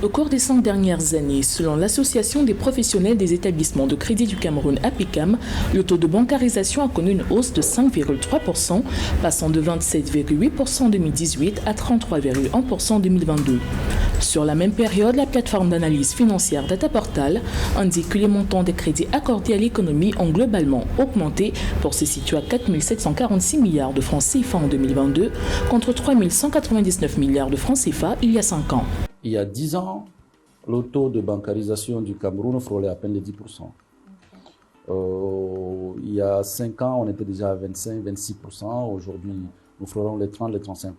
Au cours des 5 dernières années, selon l'Association des professionnels des établissements de crédit du Cameroun, APICAM, le taux de bancarisation a connu une hausse de 5,3%, passant de 27,8% en 2018 à 33,1% en 2022. Sur la même période, la plateforme d'analyse financière Dataportal indique que les montants des crédits accordés à l'économie ont globalement augmenté pour se situer à 4 746 milliards de francs CFA en 2022 contre 3 199 milliards de francs CFA il y a 5 ans. Il y a 10 ans, le taux de bancarisation du Cameroun frôlait à peine les 10%. Il y a 5 ans, on était déjà à 25-26%. Aujourd'hui, nous frôlons les 30, les 35%.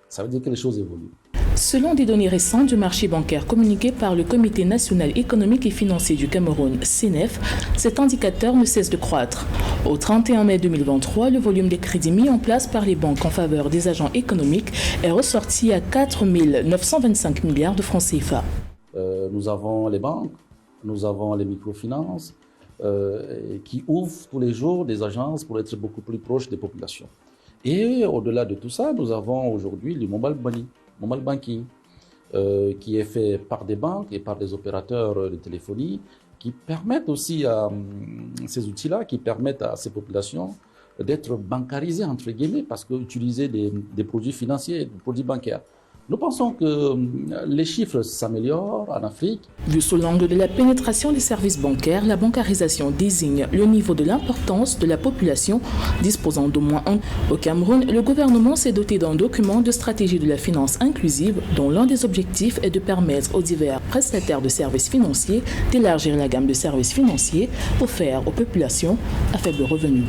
Ça veut dire que les choses évoluent. Selon des données récentes du marché bancaire communiquées par le Comité national économique et financier du Cameroun, CNEF, cet indicateur ne cesse de croître. Au 31 mai 2023, le volume des crédits mis en place par les banques en faveur des agents économiques est ressorti à 4 925 milliards de francs CFA. Nous avons les banques, nous avons les microfinances qui ouvrent tous les jours des agences pour être beaucoup plus proches des populations. Et au-delà de tout ça, nous avons aujourd'hui le mobile banking, qui est fait par des banques et par des opérateurs de téléphonie, qui permettent aussi à ces outils-là, qui permettent à ces populations d'être bancarisées, entre guillemets, parce qu'utiliser des produits financiers, des produits bancaires. Nous pensons que les chiffres s'améliorent en Afrique. Vu sous l'angle de la pénétration des services bancaires, la bancarisation désigne le niveau de l'importance de la population disposant d'au moins un. Au Cameroun, le gouvernement s'est doté d'un document de stratégie de la finance inclusive dont l'un des objectifs est de permettre aux divers prestataires de services financiers d'élargir la gamme de services financiers offerts aux populations à faible revenu.